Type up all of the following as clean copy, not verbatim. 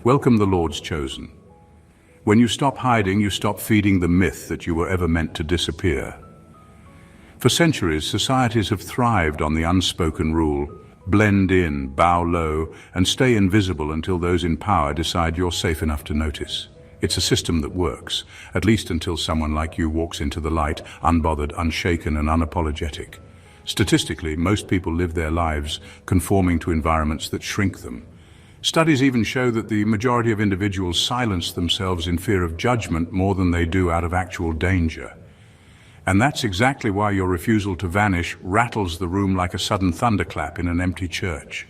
Welcome the Lord's chosen. When you stop hiding, you stop feeding the myth that you were ever meant to disappear. For centuries, societies have thrived on the unspoken rule: blend in, bow low, and stay invisible until those in power decide you're safe enough to notice. It's a system that works, at least until someone like you walks into the light, unbothered, unshaken, and unapologetic. Statistically, most people live their lives conforming to environments that shrink them. Studies even show that the majority of individuals silence themselves in fear of judgment more than they do out of actual danger. And that's exactly why your refusal to vanish rattles the room like a sudden thunderclap in an empty church.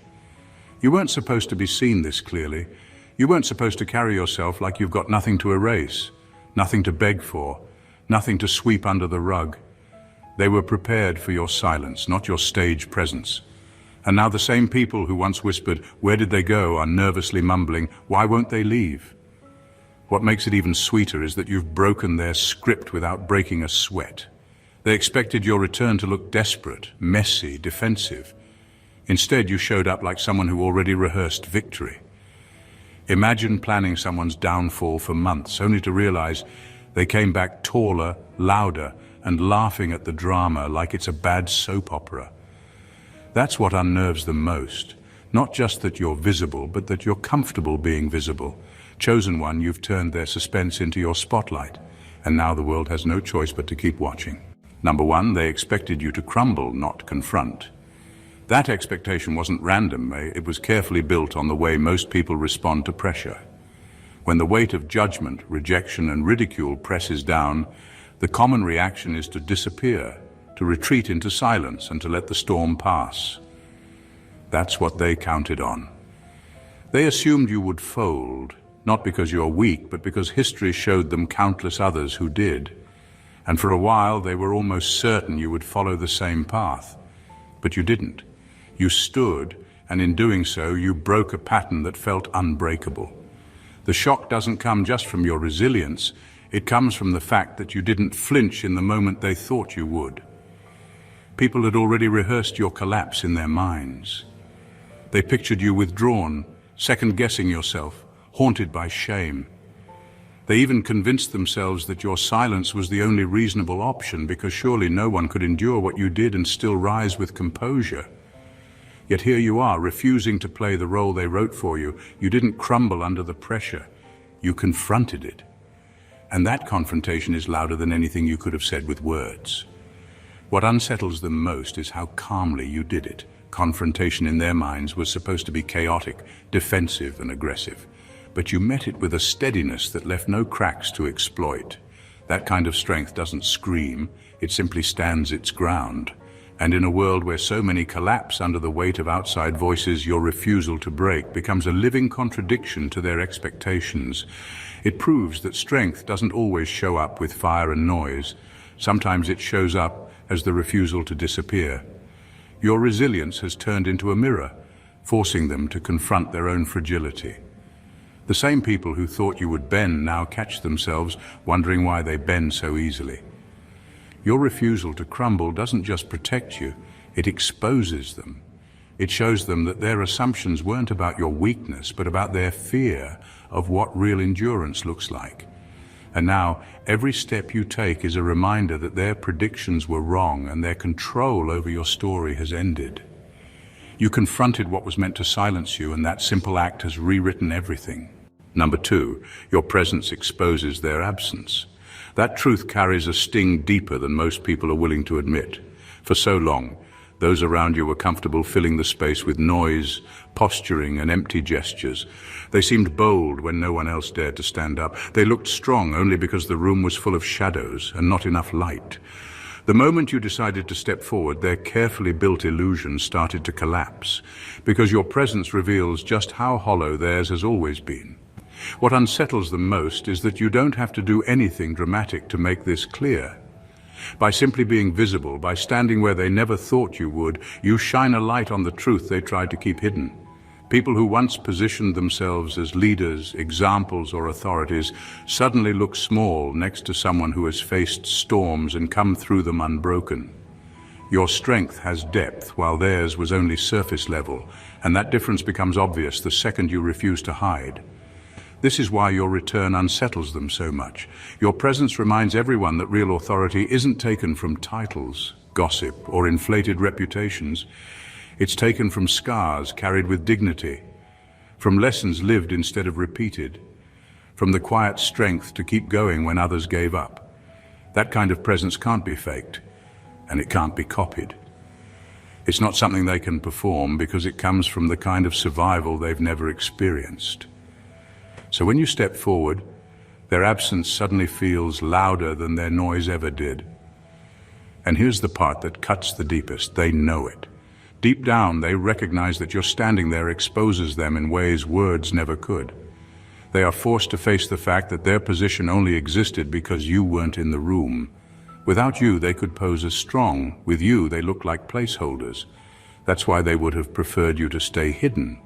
You weren't supposed to be seen this clearly. You weren't supposed to carry yourself like you've got nothing to erase, nothing to beg for, nothing to sweep under the rug. They were prepared for your silence, not your stage presence. And now the same people who once whispered, "Where did they go?" are nervously mumbling, "Why won't they leave?" What makes it even sweeter is that you've broken their script without breaking a sweat. They expected your return to look desperate, messy, defensive. Instead, you showed up like someone who already rehearsed victory. Imagine planning someone's downfall for months, only to realize they came back taller, louder, and laughing at the drama like it's a bad soap opera. That's what unnerves them most. Not just that you're visible, but that you're comfortable being visible. Chosen one, you've turned their suspense into your spotlight, and now the world has no choice but to keep watching. Number one, they expected you to crumble, not confront. That expectation wasn't random, it was carefully built on the way most people respond to pressure. When the weight of judgment, rejection, and ridicule presses down, the common reaction is to disappear, to retreat into silence, and to let the storm pass. That's what they counted on. They assumed you would fold, not because you're weak, but because history showed them countless others who did. And for a while, they were almost certain you would follow the same path. But you didn't. You stood, and in doing so, you broke a pattern that felt unbreakable. The shock doesn't come just from your resilience, it comes from the fact that you didn't flinch in the moment they thought you would. People had already rehearsed your collapse in their minds. They pictured you withdrawn, second-guessing yourself, haunted by shame. They even convinced themselves that your silence was the only reasonable option, because surely no one could endure what you did and still rise with composure. Yet here you are, refusing to play the role they wrote for you. You didn't crumble under the pressure. You confronted it. And that confrontation is louder than anything you could have said with words. What unsettles them most is how calmly you did it. Confrontation in their minds was supposed to be chaotic, defensive, and aggressive. But you met it with a steadiness that left no cracks to exploit. That kind of strength doesn't scream, it simply stands its ground. And in a world where so many collapse under the weight of outside voices, your refusal to break becomes a living contradiction to their expectations. It proves that strength doesn't always show up with fire and noise. Sometimes it shows up as the refusal to disappear. Your resilience has turned into a mirror, forcing them to confront their own fragility. The same people who thought you would bend now catch themselves wondering why they bend so easily. Your refusal to crumble doesn't just protect you, it exposes them. It shows them that their assumptions weren't about your weakness, but about their fear of what real endurance looks like. And now, every step you take is a reminder that their predictions were wrong and their control over your story has ended. You confronted what was meant to silence you, and that simple act has rewritten everything. Number two, your presence exposes their absence. That truth carries a sting deeper than most people are willing to admit. For so long, those around you were comfortable filling the space with noise, posturing, and empty gestures. They seemed bold when no one else dared to stand up. They looked strong only because the room was full of shadows and not enough light. The moment you decided to step forward, their carefully built illusion started to collapse, because your presence reveals just how hollow theirs has always been. What unsettles them most is that you don't have to do anything dramatic to make this clear. By simply being visible, by standing where they never thought you would, you shine a light on the truth they tried to keep hidden. People who once positioned themselves as leaders, examples, or authorities suddenly look small next to someone who has faced storms and come through them unbroken. Your strength has depth, while theirs was only surface level, and that difference becomes obvious the second you refuse to hide. This is why your return unsettles them so much. Your presence reminds everyone that real authority isn't taken from titles, gossip, or inflated reputations. It's taken from scars carried with dignity, from lessons lived instead of repeated, from the quiet strength to keep going when others gave up. That kind of presence can't be faked, and it can't be copied. It's not something they can perform because it comes from the kind of survival they've never experienced. So when you step forward, their absence suddenly feels louder than their noise ever did. And here's the part that cuts the deepest. They know it. Deep down, they recognize that your standing there exposes them in ways words never could. They are forced to face the fact that their position only existed because you weren't in the room. Without you, they could pose as strong. With you, they look like placeholders. That's why they would have preferred you to stay hidden.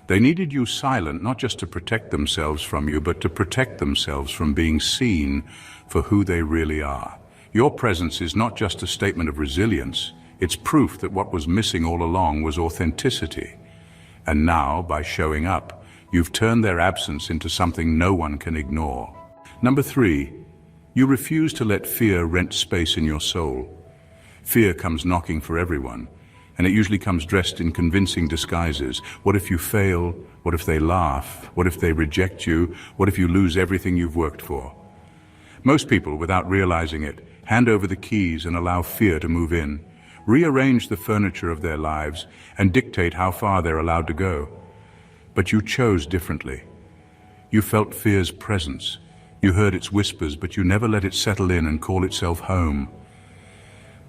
They needed you silent, not just to protect themselves from you, but to protect themselves from being seen for who they really are. Your presence is not just a statement of resilience, it's proof that what was missing all along was authenticity. And now, by showing up, you've turned their absence into something no one can ignore. Number 3, you refuse to let fear rent space in your soul. Fear comes knocking for everyone, and it usually comes dressed in convincing disguises. What if you fail? What if they laugh? What if they reject you? What if you lose everything you've worked for? Most people, without realizing it, hand over the keys and allow fear to move in, rearrange the furniture of their lives, and dictate how far they're allowed to go. But you chose differently. You felt fear's presence. You heard its whispers, but you never let it settle in and call itself home.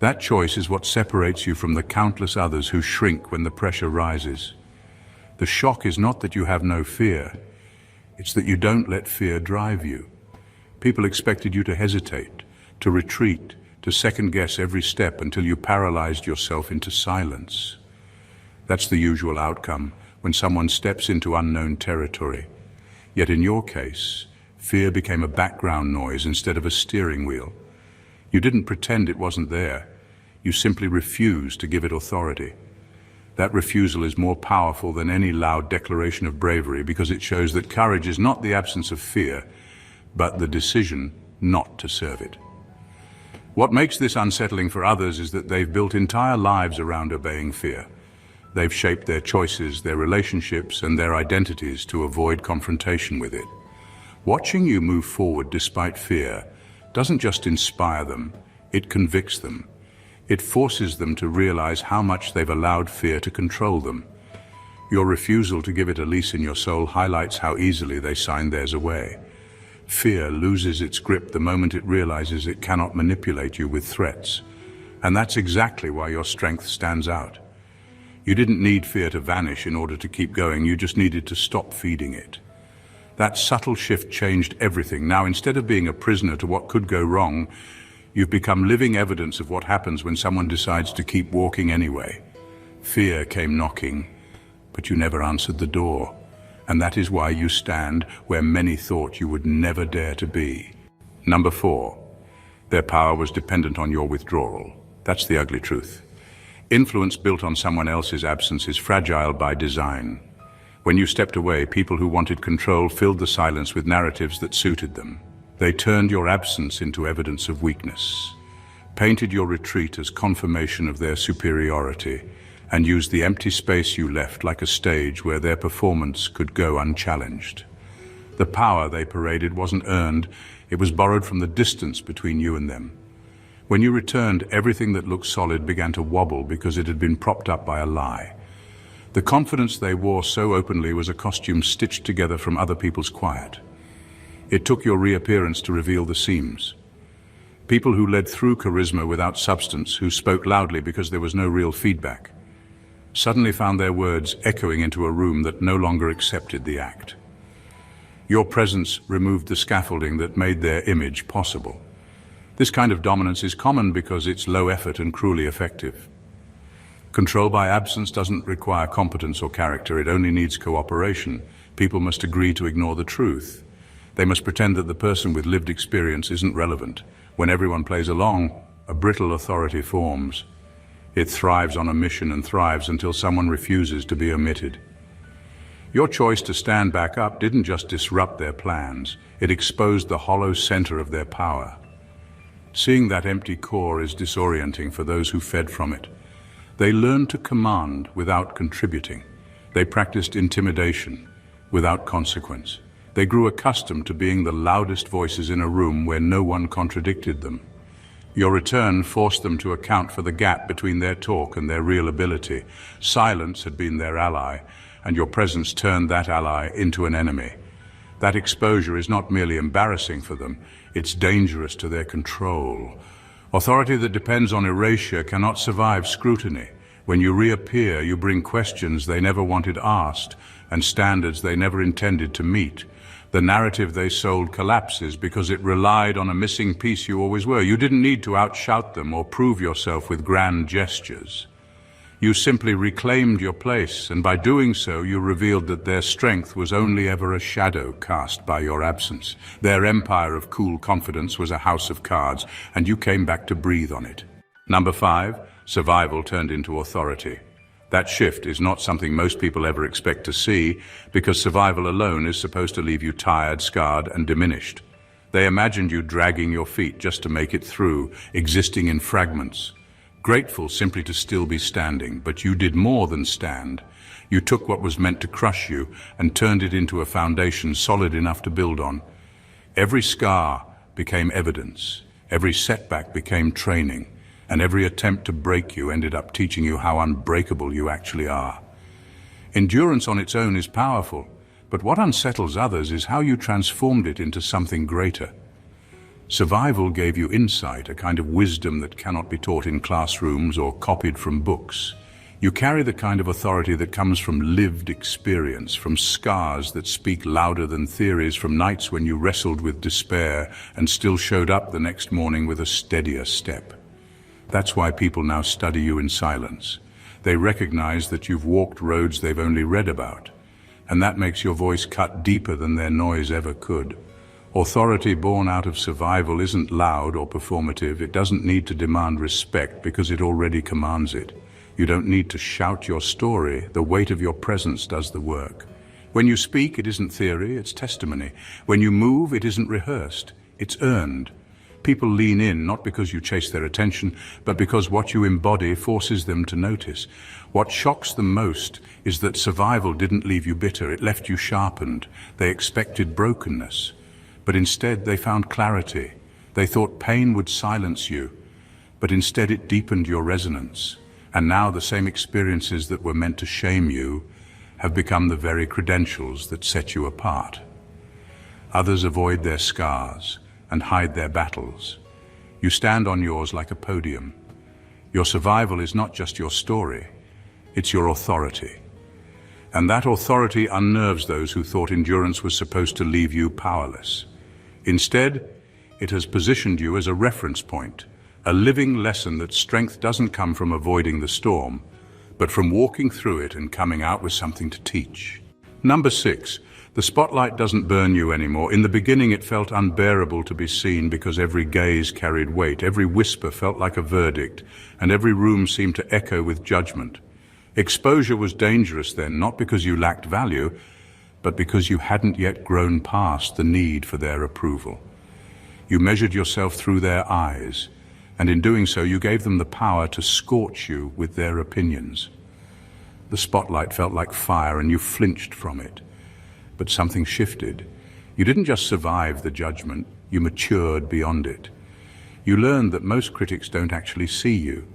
That choice is what separates you from the countless others who shrink when the pressure rises. The shock is not that you have no fear, it's that you don't let fear drive you. People expected you to hesitate, to retreat, to second-guess every step until you paralyzed yourself into silence. That's the usual outcome when someone steps into unknown territory. Yet in your case, fear became a background noise instead of a steering wheel. You didn't pretend it wasn't there. You simply refused to give it authority. That refusal is more powerful than any loud declaration of bravery because it shows that courage is not the absence of fear, but the decision not to serve it. What makes this unsettling for others is that they've built entire lives around obeying fear. They've shaped their choices, their relationships, and their identities to avoid confrontation with it. Watching you move forward despite fear doesn't just inspire them, it convicts them. It forces them to realize how much they've allowed fear to control them. Your refusal to give it a lease in your soul highlights how easily they sign theirs away. Fear loses its grip the moment it realizes it cannot manipulate you with threats. And that's exactly why your strength stands out. You didn't need fear to vanish in order to keep going, you just needed to stop feeding it. That subtle shift changed everything. Now, instead of being a prisoner to what could go wrong, you've become living evidence of what happens when someone decides to keep walking anyway. Fear came knocking, but you never answered the door. And that is why you stand where many thought you would never dare to be. Number 4, their power was dependent on your withdrawal. That's the ugly truth. Influence built on someone else's absence is fragile by design. When you stepped away, people who wanted control filled the silence with narratives that suited them. They turned your absence into evidence of weakness, painted your retreat as confirmation of their superiority, and used the empty space you left like a stage where their performance could go unchallenged. The power they paraded wasn't earned, it was borrowed from the distance between you and them. When you returned, everything that looked solid began to wobble because it had been propped up by a lie. The confidence they wore so openly was a costume stitched together from other people's quiet. It took your reappearance to reveal the seams. People who led through charisma without substance, who spoke loudly because there was no real feedback, suddenly found their words echoing into a room that no longer accepted the act. Your presence removed the scaffolding that made their image possible. This kind of dominance is common because it's low effort and cruelly effective. Control by absence doesn't require competence or character, it only needs cooperation. People must agree to ignore the truth. They must pretend that the person with lived experience isn't relevant. When everyone plays along, a brittle authority forms. It thrives on omission and thrives until someone refuses to be omitted. Your choice to stand back up didn't just disrupt their plans, it exposed the hollow center of their power. Seeing that empty core is disorienting for those who fed from it. They learned to command without contributing. They practiced intimidation without consequence. They grew accustomed to being the loudest voices in a room where no one contradicted them. Your return forced them to account for the gap between their talk and their real ability. Silence had been their ally, and your presence turned that ally into an enemy. That exposure is not merely embarrassing for them, it's dangerous to their control. Authority that depends on erasure cannot survive scrutiny. When you reappear, you bring questions they never wanted asked and standards they never intended to meet. The narrative they sold collapses because it relied on a missing piece you always were. You didn't need to outshout them or prove yourself with grand gestures. You simply reclaimed your place, and by doing so, you revealed that their strength was only ever a shadow cast by your absence. Their empire of cool confidence was a house of cards, and you came back to breathe on it. Number 5, survival turned into authority. That shift is not something most people ever expect to see, because survival alone is supposed to leave you tired, scarred, and diminished. They imagined you dragging your feet just to make it through, existing in fragments. Grateful simply to still be standing, but you did more than stand. You took what was meant to crush you and turned it into a foundation solid enough to build on. Every scar became evidence, every setback became training, and every attempt to break you ended up teaching you how unbreakable you actually are. Endurance on its own is powerful, but what unsettles others is how you transformed it into something greater. Survival gave you insight, a kind of wisdom that cannot be taught in classrooms or copied from books. You carry the kind of authority that comes from lived experience, from scars that speak louder than theories, from nights when you wrestled with despair and still showed up the next morning with a steadier step. That's why people now study you in silence. They recognize that you've walked roads they've only read about, and that makes your voice cut deeper than their noise ever could. Authority born out of survival isn't loud or performative. It doesn't need to demand respect because it already commands it. You don't need to shout your story. The weight of your presence does the work. When you speak, it isn't theory, it's testimony. When you move, it isn't rehearsed, it's earned. People lean in not because you chase their attention, but because what you embody forces them to notice. What shocks them most is that survival didn't leave you bitter, it left you sharpened. They expected brokenness, but instead they found clarity. They thought pain would silence you, but instead it deepened your resonance. And now the same experiences that were meant to shame you have become the very credentials that set you apart. Others avoid their scars and hide their battles. You stand on yours like a podium. Your survival is not just your story, it's your authority. And that authority unnerves those who thought endurance was supposed to leave you powerless. Instead, it has positioned you as a reference point, a living lesson that strength doesn't come from avoiding the storm, but from walking through it and coming out with something to teach. Number 6, the spotlight doesn't burn you anymore. In the beginning, it felt unbearable to be seen because every gaze carried weight, every whisper felt like a verdict, and every room seemed to echo with judgment. Exposure was dangerous then, not because you lacked value, but because you hadn't yet grown past the need for their approval. You measured yourself through their eyes, and in doing so, you gave them the power to scorch you with their opinions. The spotlight felt like fire, and you flinched from it. But something shifted. You didn't just survive the judgment, you matured beyond it. You learned that most critics don't actually see you.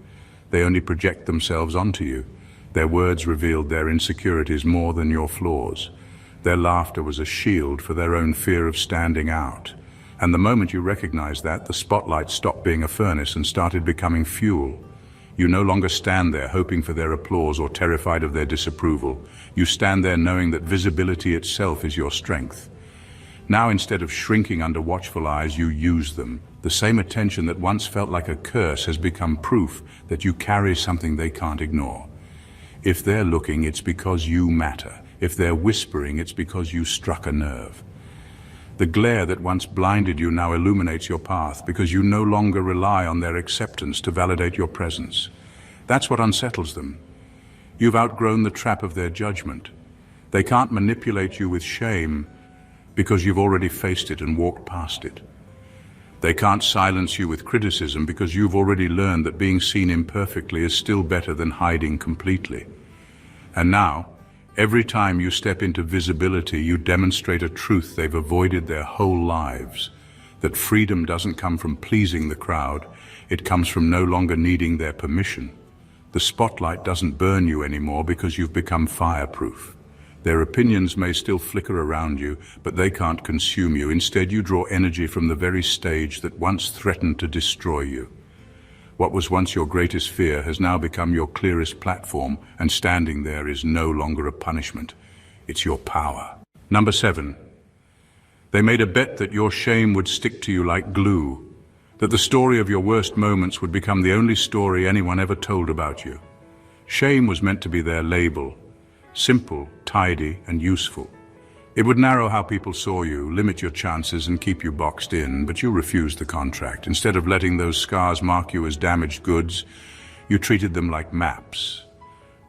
They only project themselves onto you. Their words revealed their insecurities more than your flaws. Their laughter was a shield for their own fear of standing out. And the moment you recognized that, the spotlight stopped being a furnace and started becoming fuel. You no longer stand there hoping for their applause or terrified of their disapproval. You stand there knowing that visibility itself is your strength. Now, instead of shrinking under watchful eyes, you use them. The same attention that once felt like a curse has become proof that you carry something they can't ignore. If they're looking, it's because you matter. If they're whispering, it's because you struck a nerve. The glare that once blinded you now illuminates your path because you no longer rely on their acceptance to validate your presence. That's what unsettles them. You've outgrown the trap of their judgment. They can't manipulate you with shame because you've already faced it and walked past it. They can't silence you with criticism because you've already learned that being seen imperfectly is still better than hiding completely. And now, every time you step into visibility, you demonstrate a truth they've avoided their whole lives, that freedom doesn't come from pleasing the crowd, it comes from no longer needing their permission. The spotlight doesn't burn you anymore because you've become fireproof. Their opinions may still flicker around you, but they can't consume you. Instead, you draw energy from the very stage that once threatened to destroy you. What was once your greatest fear has now become your clearest platform, and standing there is no longer a punishment. It's your power. Number 7. They made a bet that your shame would stick to you like glue, that the story of your worst moments would become the only story anyone ever told about you. Shame was meant to be their label, simple, tidy, and useful. It would narrow how people saw you, limit your chances, and keep you boxed in, but you refused the contract. Instead of letting those scars mark you as damaged goods, you treated them like maps.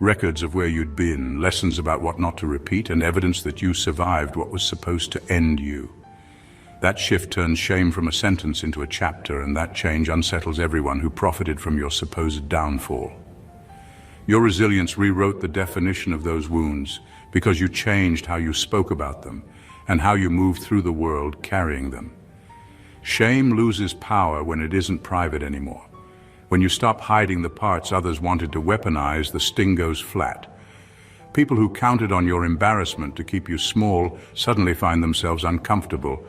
Records of where you'd been, lessons about what not to repeat, and evidence that you survived what was supposed to end you. That shift turns shame from a sentence into a chapter, and that change unsettles everyone who profited from your supposed downfall. Your resilience rewrote the definition of those wounds because you changed how you spoke about them and how you moved through the world carrying them. Shame loses power when it isn't private anymore. When you stop hiding the parts others wanted to weaponize, the sting goes flat. People who counted on your embarrassment to keep you small suddenly find themselves uncomfortable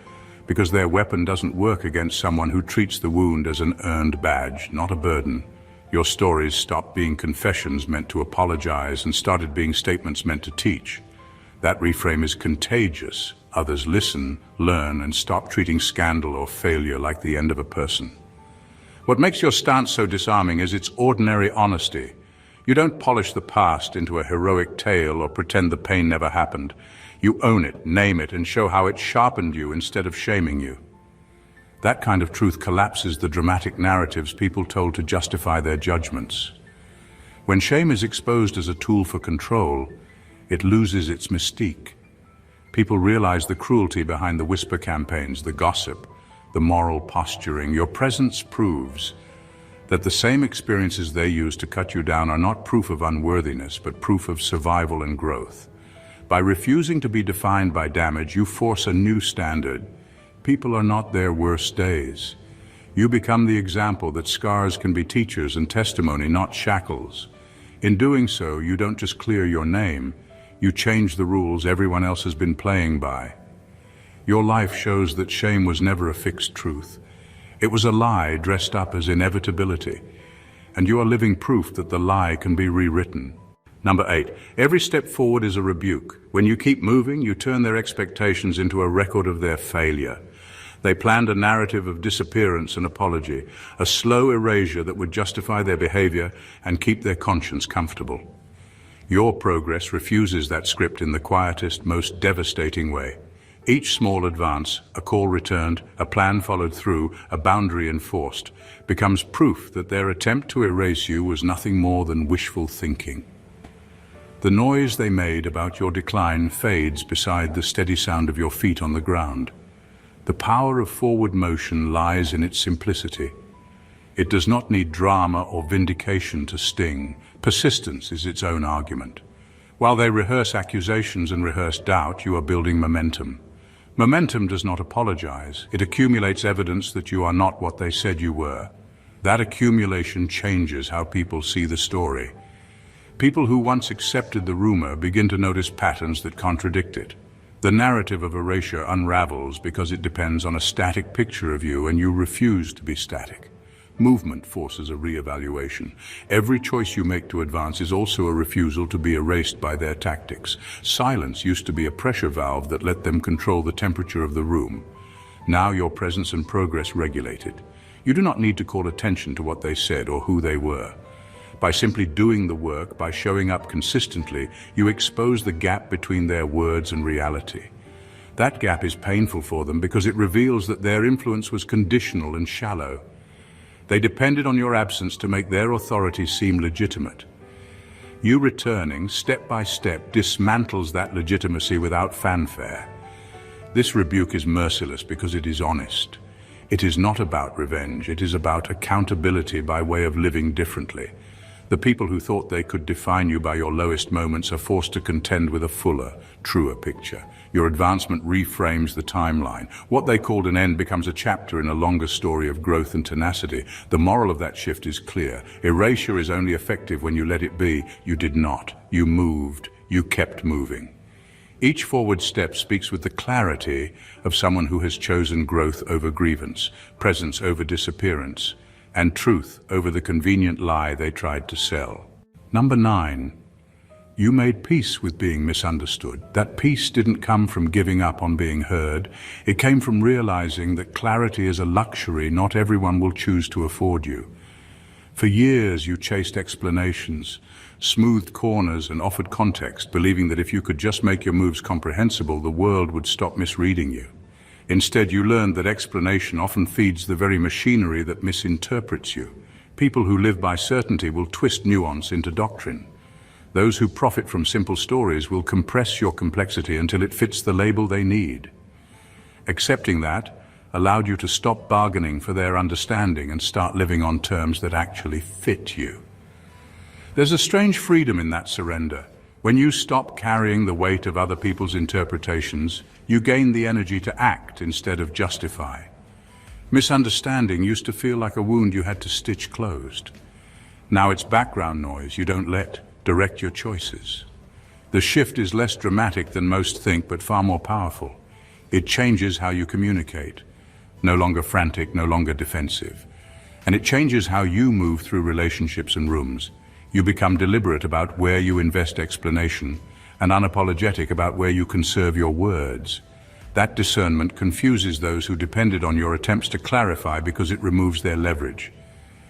because their weapon doesn't work against someone who treats the wound as an earned badge, not a burden. Your stories stopped being confessions meant to apologize and started being statements meant to teach. That reframe is contagious. Others listen, learn, and stop treating scandal or failure like the end of a person. What makes your stance so disarming is its ordinary honesty. You don't polish the past into a heroic tale or pretend the pain never happened. You own it, name it, and show how it sharpened you instead of shaming you. That kind of truth collapses the dramatic narratives people told to justify their judgments. When shame is exposed as a tool for control, it loses its mystique. People realize the cruelty behind the whisper campaigns, the gossip, the moral posturing. Your presence proves that the same experiences they use to cut you down are not proof of unworthiness, but proof of survival and growth. By refusing to be defined by damage, you force a new standard. People are not their worst days. You become the example that scars can be teachers and testimony, not shackles. In doing so, you don't just clear your name, you change the rules everyone else has been playing by. Your life shows that shame was never a fixed truth. It was a lie dressed up as inevitability, and you are living proof that the lie can be rewritten. Number 8, every step forward is a rebuke. When you keep moving, you turn their expectations into a record of their failure. They planned a narrative of disappearance and apology, a slow erasure that would justify their behavior and keep their conscience comfortable. Your progress refuses that script in the quietest, most devastating way. Each small advance, a call returned, a plan followed through, a boundary enforced, becomes proof that their attempt to erase you was nothing more than wishful thinking. The noise they made about your decline fades beside the steady sound of your feet on the ground. The power of forward motion lies in its simplicity. It does not need drama or vindication to sting. Persistence is its own argument. While they rehearse accusations and rehearse doubt, you are building momentum. Momentum does not apologize. It accumulates evidence that you are not what they said you were. That accumulation changes how people see the story. People who once accepted the rumor begin to notice patterns that contradict it. The narrative of erasure unravels because it depends on a static picture of you, and you refuse to be static. Movement forces a re-evaluation. Every choice you make to advance is also a refusal to be erased by their tactics. Silence used to be a pressure valve that let them control the temperature of the room. Now your presence and progress regulate it. You do not need to call attention to what they said or who they were. By simply doing the work, by showing up consistently, you expose the gap between their words and reality. That gap is painful for them because it reveals that their influence was conditional and shallow. They depended on your absence to make their authority seem legitimate. You returning, step by step, dismantles that legitimacy without fanfare. This rebuke is merciless because it is honest. It is not about revenge, it is about accountability by way of living differently. The people who thought they could define you by your lowest moments are forced to contend with a fuller, truer picture. Your advancement reframes the timeline. What they called an end becomes a chapter in a longer story of growth and tenacity. The moral of that shift is clear. Erasure is only effective when you let it be. You did not. You moved. You kept moving. Each forward step speaks with the clarity of someone who has chosen growth over grievance, presence over disappearance, and truth over the convenient lie they tried to sell. Number 9. You made peace with being misunderstood. That peace didn't come from giving up on being heard. It came from realizing that clarity is a luxury not everyone will choose to afford you. For years you chased explanations, smoothed corners and offered context, believing that if you could just make your moves comprehensible, the world would stop misreading you. Instead, you learned that explanation often feeds the very machinery that misinterprets you. People who live by certainty will twist nuance into doctrine. Those who profit from simple stories will compress your complexity until it fits the label they need. Accepting that allowed you to stop bargaining for their understanding and start living on terms that actually fit you. There's a strange freedom in that surrender. When you stop carrying the weight of other people's interpretations, you gain the energy to act instead of justify. Misunderstanding used to feel like a wound you had to stitch closed. Now it's background noise you don't let direct your choices. The shift is less dramatic than most think, but far more powerful. It changes how you communicate. No longer frantic, no longer defensive. And it changes how you move through relationships and rooms. You become deliberate about where you invest explanation and unapologetic about where you conserve your words. That discernment confuses those who depended on your attempts to clarify because it removes their leverage.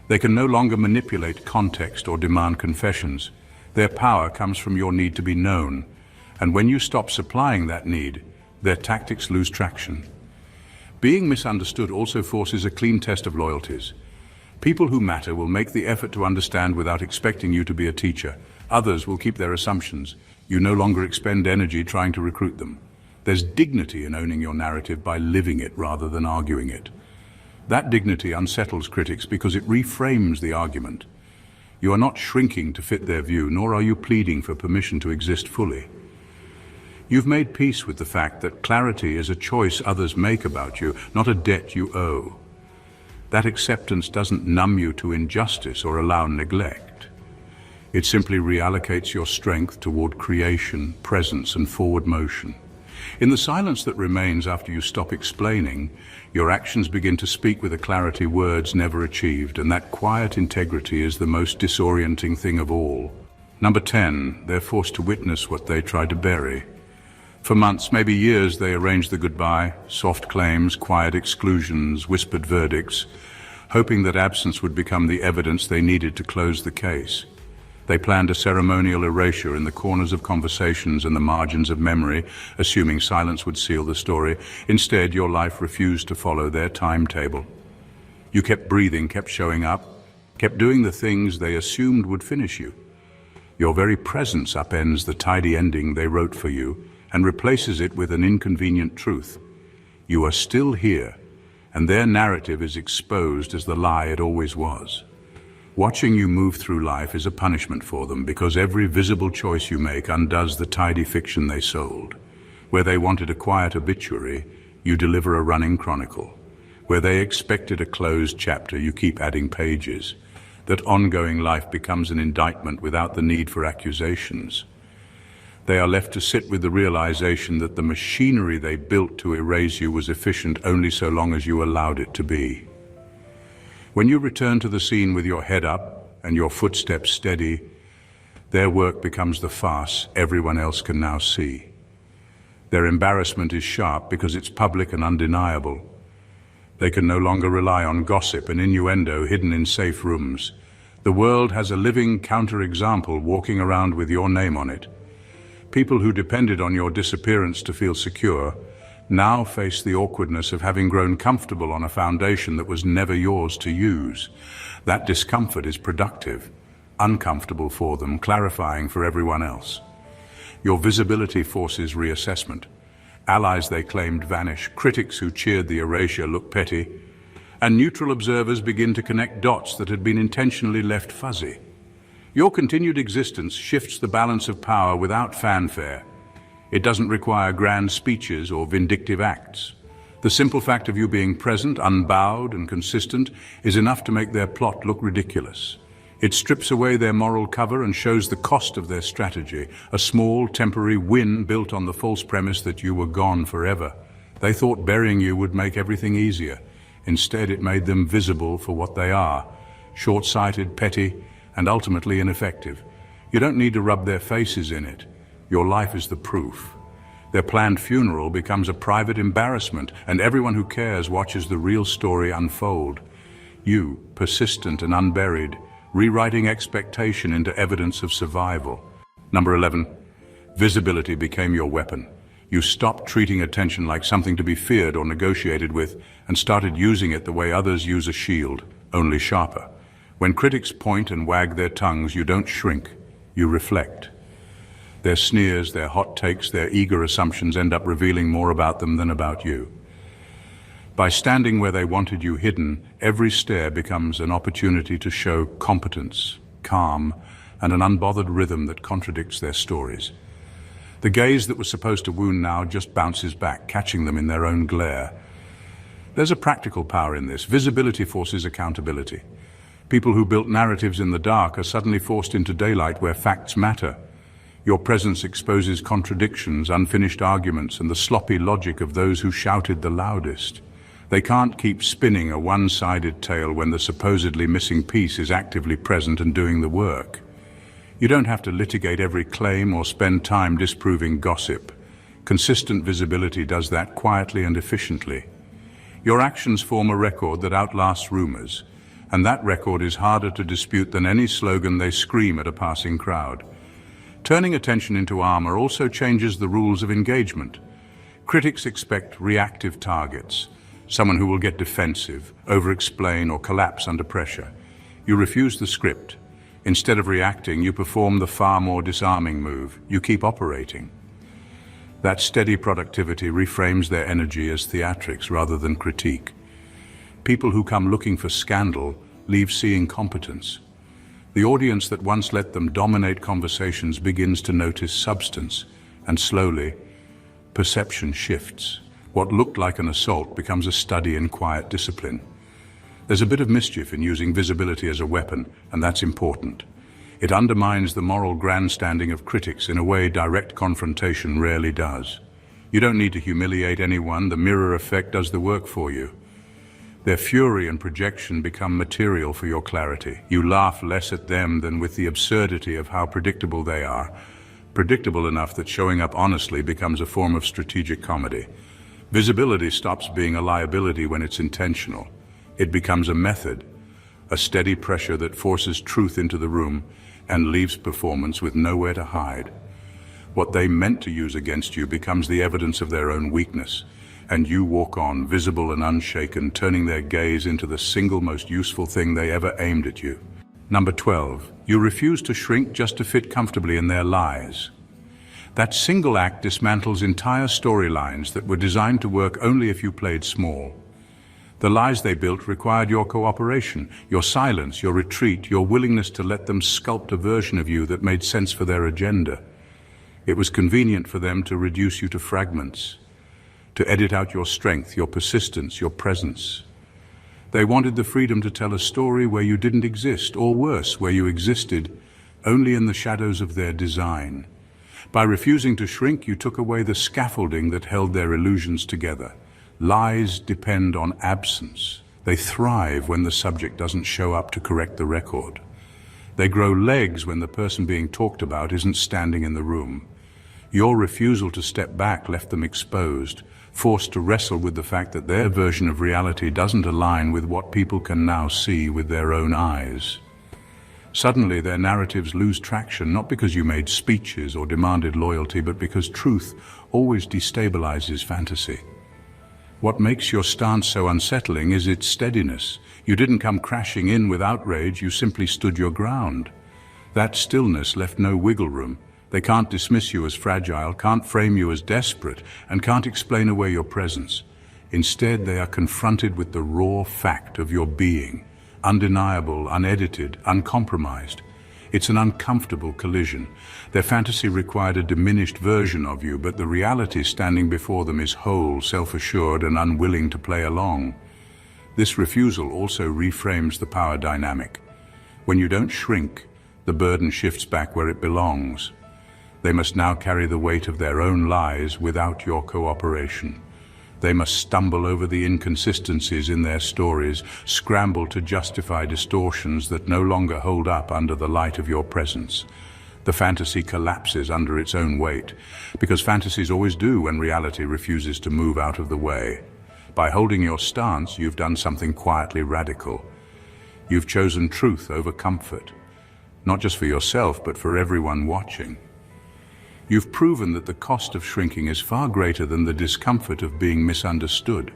They can no longer manipulate context or demand confessions. Their power comes from your need to be known. And when you stop supplying that need, their tactics lose traction. Being misunderstood also forces a clean test of loyalties. People who matter will make the effort to understand without expecting you to be a teacher. Others will keep their assumptions. You no longer expend energy trying to recruit them. There's dignity in owning your narrative by living it rather than arguing it. That dignity unsettles critics because it reframes the argument. You are not shrinking to fit their view, nor are you pleading for permission to exist fully. You've made peace with the fact that clarity is a choice others make about you, not a debt you owe. That acceptance doesn't numb you to injustice or allow neglect. It simply reallocates your strength toward creation, presence, and forward motion. In the silence that remains after you stop explaining, your actions begin to speak with a clarity words never achieved, and that quiet integrity is the most disorienting thing of all. Number 10, they're forced to witness what they tried to bury. For months, maybe years, they arranged the goodbye, soft claims, quiet exclusions, whispered verdicts, hoping that absence would become the evidence they needed to close the case. They planned a ceremonial erasure in the corners of conversations and the margins of memory, assuming silence would seal the story. Instead, your life refused to follow their timetable. You kept breathing, kept showing up, kept doing the things they assumed would finish you. Your very presence upends the tidy ending they wrote for you and replaces it with an inconvenient truth. You are still here, and their narrative is exposed as the lie it always was. Watching you move through life is a punishment for them because every visible choice you make undoes the tidy fiction they sold. Where they wanted a quiet obituary, you deliver a running chronicle. Where they expected a closed chapter, you keep adding pages. That ongoing life becomes an indictment without the need for accusations. They are left to sit with the realization that the machinery they built to erase you was efficient only so long as you allowed it to be. When you return to the scene with your head up and your footsteps steady, their work becomes the farce everyone else can now see. Their embarrassment is sharp because it's public and undeniable. They can no longer rely on gossip and innuendo hidden in safe rooms. The world has a living counterexample walking around with your name on it. People who depended on your disappearance to feel secure now face the awkwardness of having grown comfortable on a foundation that was never yours to use. That discomfort is productive. uncomfortable for them, clarifying for everyone else. Your visibility forces reassessment. Allies they claimed vanish, critics who cheered the erasure look petty, and neutral observers begin to connect dots that had been intentionally left fuzzy. Your continued existence shifts the balance of power without fanfare. It doesn't require grand speeches or vindictive acts. The simple fact of you being present, unbowed and consistent, is enough to make their plot look ridiculous. It strips away their moral cover and shows the cost of their strategy, a small, temporary win built on the false premise that you were gone forever. They thought burying you would make everything easier. Instead, it made them visible for what they are, short-sighted, petty, and ultimately ineffective. You don't need to rub their faces in it. Your life is the proof. Their planned funeral becomes a private embarrassment, and everyone who cares watches the real story unfold. You, persistent and unburied, rewriting expectation into evidence of survival. Number 11, visibility became your weapon. You stopped treating attention like something to be feared or negotiated with and started using it the way others use a shield, only sharper. When critics point and wag their tongues, you don't shrink, you reflect. Their sneers, their hot takes, their eager assumptions end up revealing more about them than about you. By standing where they wanted you hidden, every stare becomes an opportunity to show competence, calm, and an unbothered rhythm that contradicts their stories. The gaze that was supposed to wound now just bounces back, catching them in their own glare. There's a practical power in this. Visibility forces accountability. People who built narratives in the dark are suddenly forced into daylight where facts matter. Your presence exposes contradictions, unfinished arguments, and the sloppy logic of those who shouted the loudest. They can't keep spinning a one-sided tale when the supposedly missing piece is actively present and doing the work. You don't have to litigate every claim or spend time disproving gossip. Consistent visibility does that quietly and efficiently. Your actions form a record that outlasts rumors, and that record is harder to dispute than any slogan they scream at a passing crowd. Turning attention into armor also changes the rules of engagement. Critics expect reactive targets, someone who will get defensive, over-explain, or collapse under pressure. You refuse the script. Instead of reacting, you perform the far more disarming move. You keep operating. That steady productivity reframes their energy as theatrics rather than critique. People who come looking for scandal leave seeing competence. The audience that once let them dominate conversations begins to notice substance, and slowly, perception shifts. What looked like an assault becomes a study in quiet discipline. There's a bit of mischief in using visibility as a weapon, and that's important. It undermines the moral grandstanding of critics in a way direct confrontation rarely does. You don't need to humiliate anyone, the mirror effect does the work for you. Their fury and projection become material for your clarity. You laugh less at them than with the absurdity of how predictable they are. Predictable enough that showing up honestly becomes a form of strategic comedy. Visibility stops being a liability when it's intentional. It becomes a method, a steady pressure that forces truth into the room and leaves performance with nowhere to hide. What they meant to use against you becomes the evidence of their own weakness, and you walk on, visible and unshaken, turning their gaze into the single most useful thing they ever aimed at you. Number 12, you refuse to shrink just to fit comfortably in their lies. That single act dismantles entire storylines that were designed to work only if you played small. The lies they built required your cooperation, your silence, your retreat, your willingness to let them sculpt a version of you that made sense for their agenda. It was convenient for them to reduce you to fragments, to edit out your strength, your persistence, your presence. They wanted the freedom to tell a story where you didn't exist, or worse, where you existed only in the shadows of their design. By refusing to shrink, you took away the scaffolding that held their illusions together. Lies depend on absence. They thrive when the subject doesn't show up to correct the record. They grow legs when the person being talked about isn't standing in the room. Your refusal to step back left them exposed, forced to wrestle with the fact that their version of reality doesn't align with what people can now see with their own eyes. Suddenly, their narratives lose traction, not because you made speeches or demanded loyalty, but because truth always destabilizes fantasy. What makes your stance so unsettling is its steadiness. You didn't come crashing in with outrage, you simply stood your ground. That stillness left no wiggle room. They can't dismiss you as fragile, can't frame you as desperate, and can't explain away your presence. Instead, they are confronted with the raw fact of your being, undeniable, unedited, uncompromised. It's an uncomfortable collision. Their fantasy required a diminished version of you, but the reality standing before them is whole, self-assured, and unwilling to play along. This refusal also reframes the power dynamic. When you don't shrink, the burden shifts back where it belongs. They must now carry the weight of their own lies without your cooperation. They must stumble over the inconsistencies in their stories, scramble to justify distortions that no longer hold up under the light of your presence. The fantasy collapses under its own weight, because fantasies always do when reality refuses to move out of the way. By holding your stance, you've done something quietly radical. You've chosen truth over comfort, not just for yourself, but for everyone watching. You've proven that the cost of shrinking is far greater than the discomfort of being misunderstood.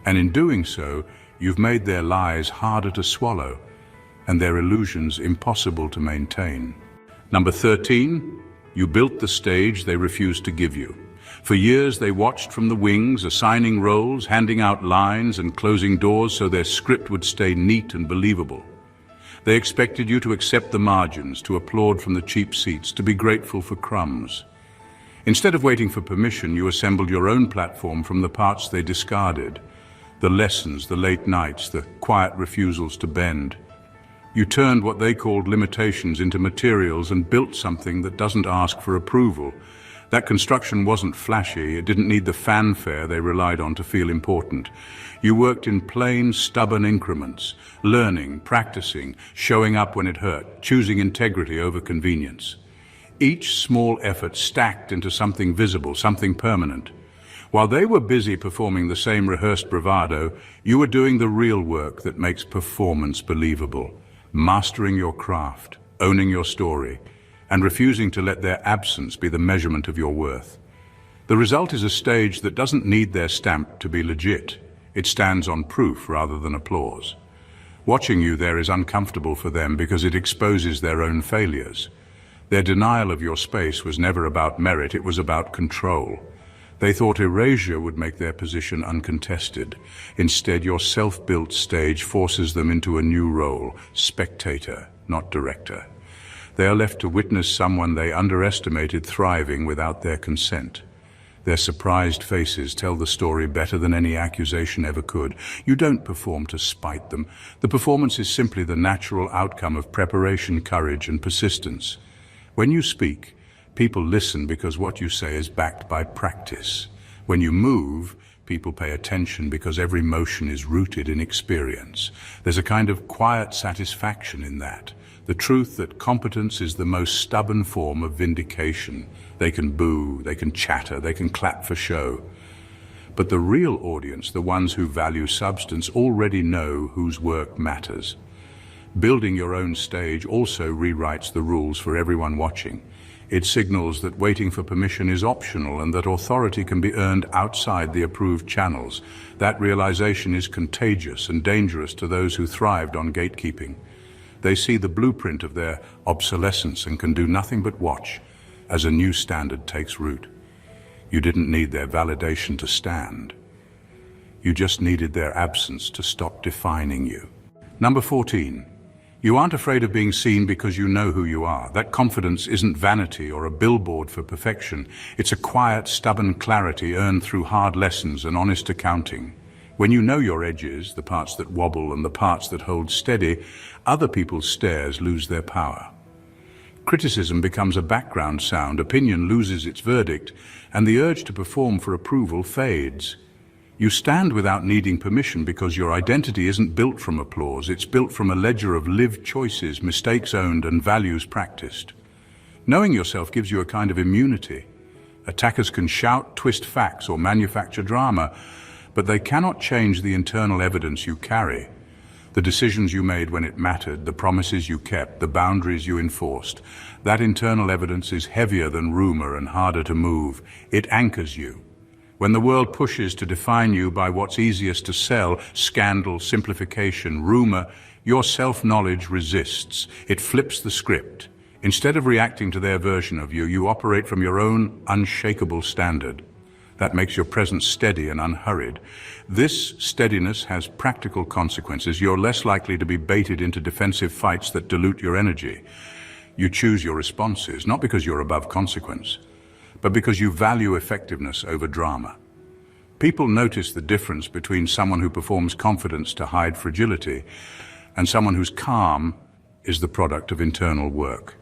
And in doing so, you've made their lies harder to swallow and their illusions impossible to maintain. Number 13, you built the stage they refused to give you. For years they watched from the wings, assigning roles, handing out lines and closing doors so their script would stay neat and believable. They expected you to accept the margins, to applaud from the cheap seats, to be grateful for crumbs. Instead of waiting for permission, you assembled your own platform from the parts they discarded. The lessons, the late nights, the quiet refusals to bend. You turned what they called limitations into materials and built something that doesn't ask for approval. That construction wasn't flashy, it didn't need the fanfare they relied on to feel important. You worked in plain, stubborn increments, learning, practicing, showing up when it hurt, choosing integrity over convenience. Each small effort stacked into something visible, something permanent. While they were busy performing the same rehearsed bravado, you were doing the real work that makes performance believable, mastering your craft, owning your story, and refusing to let their absence be the measurement of your worth. The result is a stage that doesn't need their stamp to be legit. It stands on proof rather than applause. Watching you there is uncomfortable for them because it exposes their own failures. Their denial of your space was never about merit, it was about control. They thought erasure would make their position uncontested. Instead, your self-built stage forces them into a new role, spectator, not director. They are left to witness someone they underestimated thriving without their consent. Their surprised faces tell the story better than any accusation ever could. You don't perform to spite them. The performance is simply the natural outcome of preparation, courage, and persistence. When you speak, people listen because what you say is backed by practice. When you move, people pay attention because every motion is rooted in experience. There's a kind of quiet satisfaction in that. The truth that competence is the most stubborn form of vindication. They can boo, they can chatter, they can clap for show. But the real audience, the ones who value substance, already know whose work matters. Building your own stage also rewrites the rules for everyone watching. It signals that waiting for permission is optional and that authority can be earned outside the approved channels. That realization is contagious and dangerous to those who thrived on gatekeeping. They see the blueprint of their obsolescence and can do nothing but watch as a new standard takes root. You didn't need their validation to stand. You just needed their absence to stop defining you. Number 14. You aren't afraid of being seen because you know who you are. That confidence isn't vanity or a billboard for perfection. It's a quiet, stubborn clarity earned through hard lessons and honest accounting. When you know your edges, the parts that wobble and the parts that hold steady, other people's stares lose their power. Criticism becomes a background sound, opinion loses its verdict, and the urge to perform for approval fades. You stand without needing permission because your identity isn't built from applause, it's built from a ledger of lived choices, mistakes owned, and values practiced. Knowing yourself gives you a kind of immunity. Attackers can shout, twist facts, or manufacture drama, but they cannot change the internal evidence you carry. The decisions you made when it mattered, the promises you kept, the boundaries you enforced. That internal evidence is heavier than rumor and harder to move. It anchors you. When the world pushes to define you by what's easiest to sell, scandal, simplification, rumor, Your self-knowledge resists. It flips the script. Instead of reacting to their version of you, you operate from your own unshakable standard. That makes your presence steady and unhurried. This steadiness has practical consequences. You're less likely to be baited into defensive fights that dilute your energy. You choose your responses, not because you're above consequence, but because you value effectiveness over drama. People notice the difference between someone who performs confidence to hide fragility and someone whose calm is the product of internal work.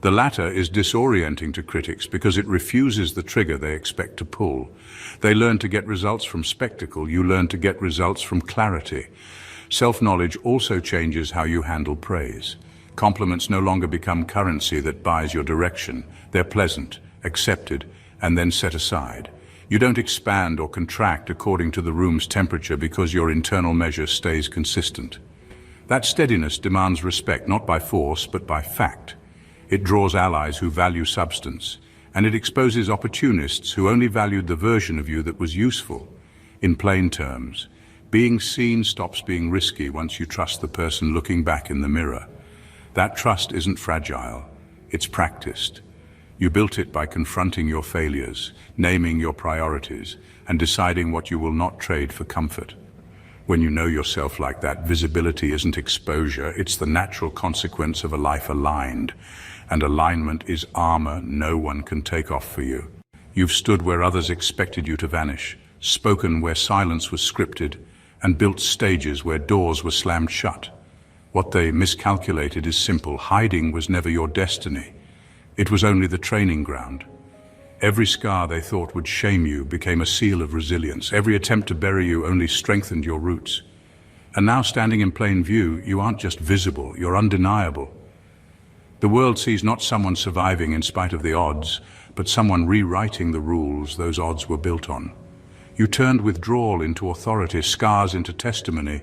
The latter is disorienting to critics because it refuses the trigger they expect to pull. They learn to get results from spectacle. You learn to get results from clarity. Self-knowledge also changes how you handle praise. Compliments no longer become currency that buys your direction. They're pleasant, accepted, and then set aside. You don't expand or contract according to the room's temperature because your internal measure stays consistent. That steadiness demands respect not by force but by fact. It draws allies who value substance, and it exposes opportunists who only valued the version of you that was useful. In plain terms, being seen stops being risky once you trust the person looking back in the mirror. That trust isn't fragile, it's practiced. You built it by confronting your failures, naming your priorities, and deciding what you will not trade for comfort. When you know yourself like that, visibility isn't exposure, it's the natural consequence of a life aligned. And alignment is armor no one can take off for you. You've stood where others expected you to vanish, spoken where silence was scripted, and built stages where doors were slammed shut. What they miscalculated is simple. Hiding was never your destiny. It was only the training ground. Every scar they thought would shame you became a seal of resilience. Every attempt to bury you only strengthened your roots. And now, standing in plain view, you aren't just visible, you're undeniable. The world sees not someone surviving in spite of the odds, but someone rewriting the rules those odds were built on. You turned withdrawal into authority, scars into testimony,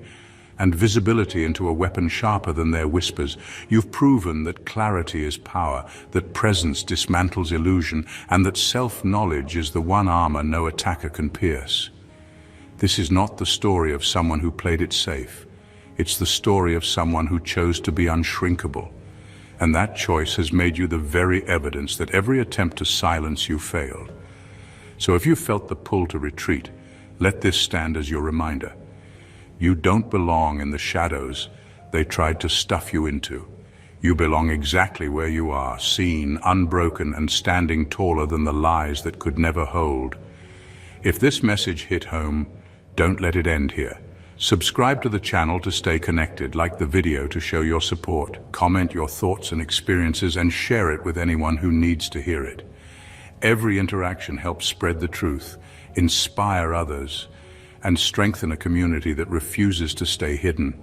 and visibility into a weapon sharper than their whispers. You've proven that clarity is power, that presence dismantles illusion, and that self-knowledge is the one armor no attacker can pierce. This is not the story of someone who played it safe. It's the story of someone who chose to be unshrinkable. And that choice has made you the very evidence that every attempt to silence you failed. So if you felt the pull to retreat, let this stand as your reminder. You don't belong in the shadows they tried to stuff you into. You belong exactly where you are, seen, unbroken, and standing taller than the lies that could never hold. If this message hit home, don't let it end here. Subscribe to the channel to stay connected, like the video to show your support, comment your thoughts and experiences, and share it with anyone who needs to hear it. Every interaction helps spread the truth, inspire others, and strengthen a community that refuses to stay hidden.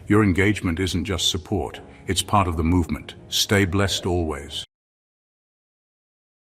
Your engagement isn't just support, it's part of the movement. Stay blessed always.